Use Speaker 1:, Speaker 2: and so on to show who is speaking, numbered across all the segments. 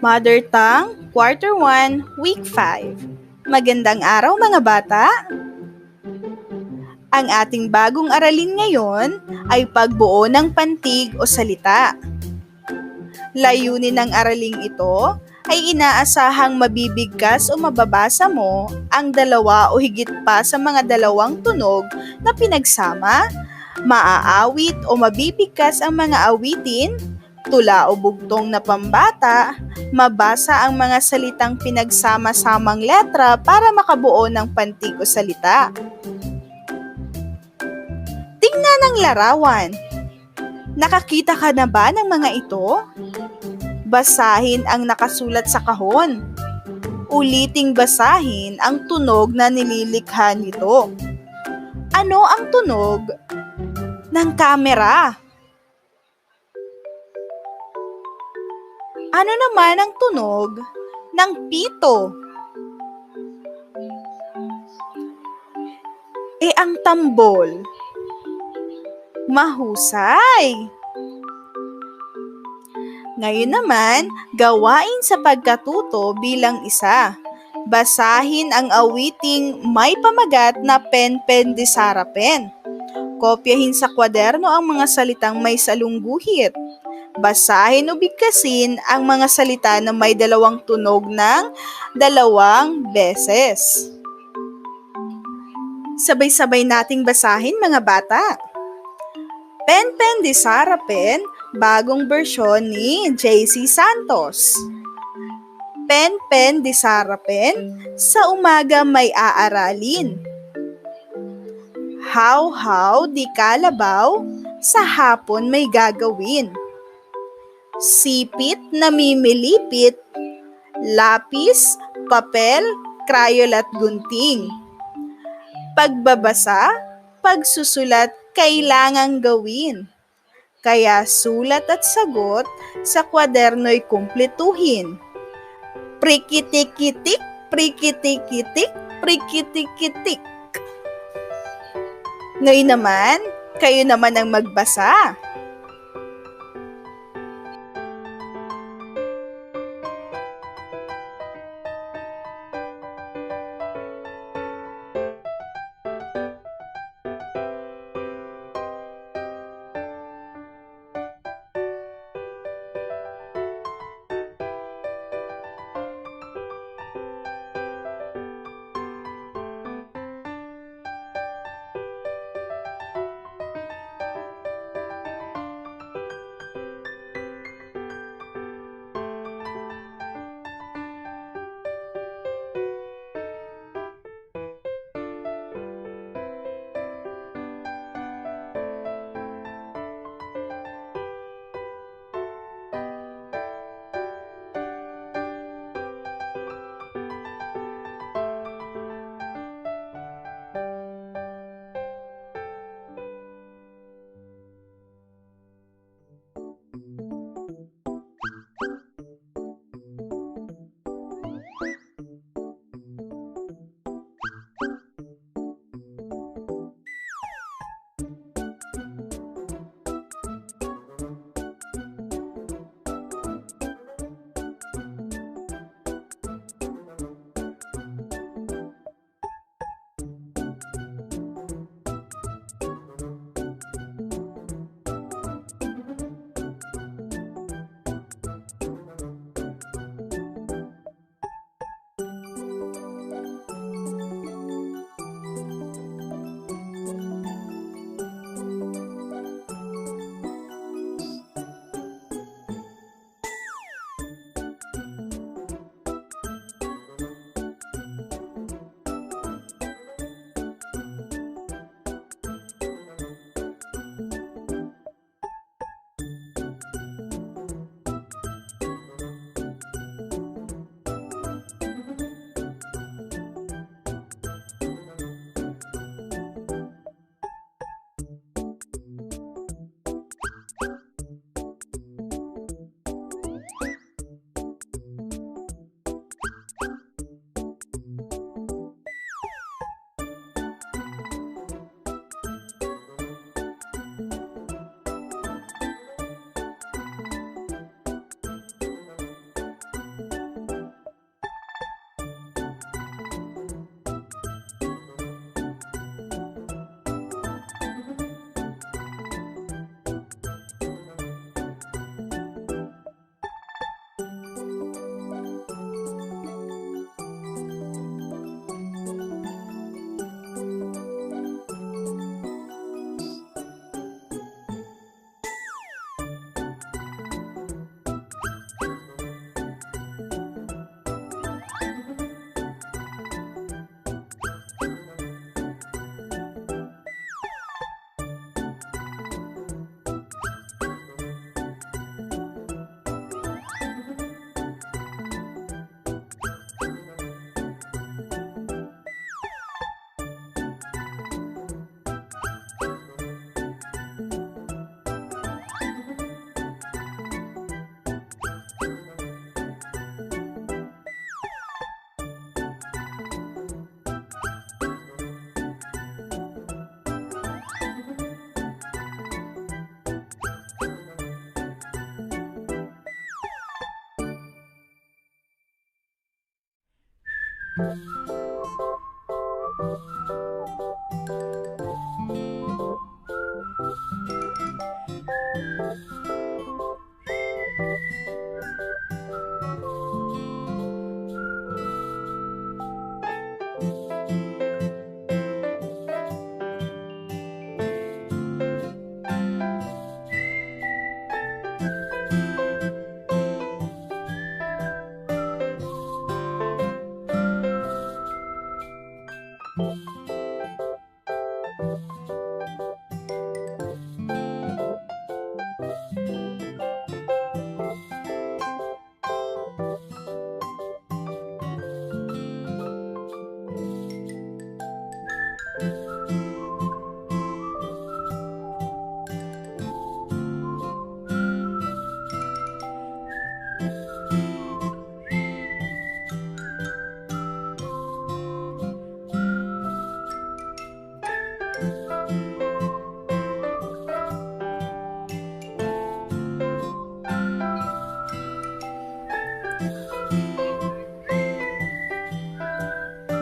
Speaker 1: Mother Tongue, Quarter 1, Week 5. Magandang araw mga bata! Ang ating bagong aralin ngayon ay pagbuo ng pantig o salita. Layunin ng araling ito ay inaasahang mabibigkas o mababasa mo ang dalawa o higit pa sa mga dalawang tunog na pinagsama, maaawit o mabibigkas ang mga awitin, tula o bugtong na pambata, mabasa ang mga salitang pinagsama-samang letra para makabuo ng pantig o salita. Tingnan ang larawan. Nakakita ka na ba ng mga ito? Basahin ang nakasulat sa kahon. Uliting basahin ang tunog na nililikha nito. Ano ang tunog ng kamera? Ano naman ang tunog ng pito? Ang tambol. Mahusay! Ngayon naman, gawain sa pagkatuto bilang isa. Basahin ang awiting may pamagat na pen-pen di sarapen. Kopyahin sa kwaderno ang mga salitang may salungguhit. Basahin o bigkasin ang mga salita na may dalawang tunog ng dalawang beses. Sabay-sabay nating basahin mga bata. Pen-pen di sarapen, bagong bersyon ni JC Santos. Pen-pen di sarapen, sa umaga may aaralin. Haw-haw di kalabaw, sa hapon may gagawin. Sipit na mimilipit, lapis, papel, krayol at gunting. Pagbabasa, pagsusulat kailangang gawin. Kaya sulat at sagot sa kwaderno'y kumpletuhin. Prikitikitik, prikitikitik, prikitikitik. Ngayon naman, kayo naman ang magbasa.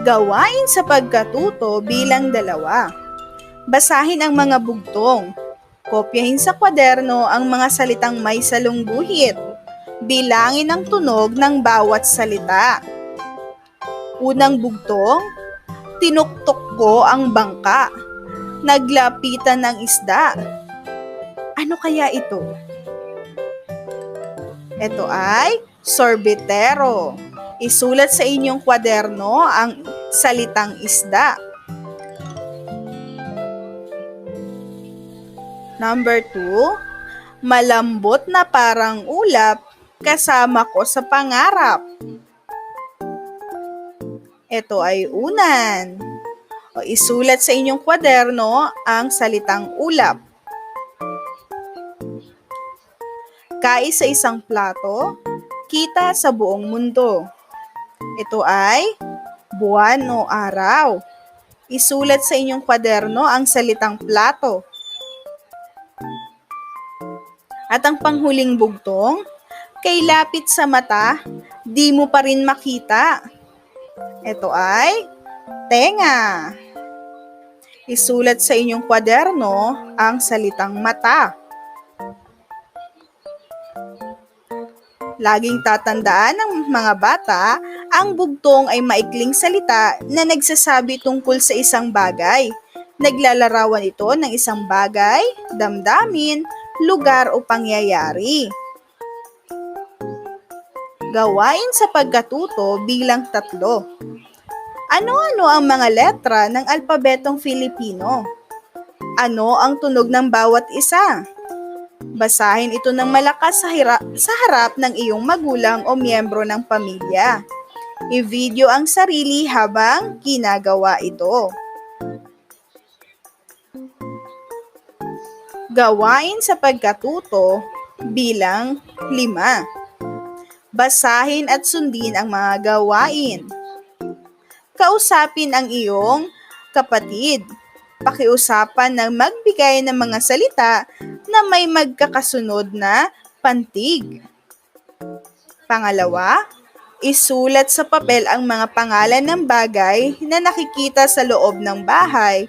Speaker 1: Gawain sa pagkatuto bilang 2. Basahin ang mga bugtong. Kopyahin sa kwaderno ang mga salitang may salungguhit. Bilangin ang tunog ng bawat salita. Unang bugtong, tinuktok ko ang bangka. Naglapitan ng isda. Ano kaya ito? Ito ay sorbetero. Isulat sa inyong kwaderno ang salitang isda. Number 2, malambot na parang ulap kasama ko sa pangarap. Ito ay unan. Isulat sa inyong kwaderno ang salitang ulap. Kain sa isang plato, kita sa buong mundo. Ito ay buwan o araw. Isulat sa inyong kwaderno ang salitang plato. At ang panghuling bugtong, kay lapit sa mata, di mo pa rin makita. Ito ay tenga. Isulat sa inyong kwaderno ang salitang mata. Laging tatandaan ng mga bata, ang bugtong ay maikling salita na nagsasabi tungkol sa isang bagay. Naglalarawan ito ng isang bagay, damdamin, lugar o pangyayari. Gawain sa pagkatuto bilang 3. Ano-ano ang mga letra ng alpabetong Filipino? Ano ang tunog ng bawat isa? Basahin ito ng malakas sa harap ng iyong magulang o miyembro ng pamilya. I-video ang sarili habang ginagawa ito. Gawain sa pagkatuto bilang 5. Basahin at sundin ang mga gawain. Kausapin ang iyong kapatid. Pakiusapan ng magbigay ng mga salita na may magkakasunod na pantig. Pangalawa, isulat sa papel ang mga pangalan ng bagay na nakikita sa loob ng bahay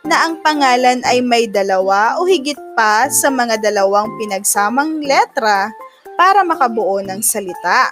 Speaker 1: na ang pangalan ay may 2 o higit pa sa mga 2 pinagsamang letra para makabuo ng salita.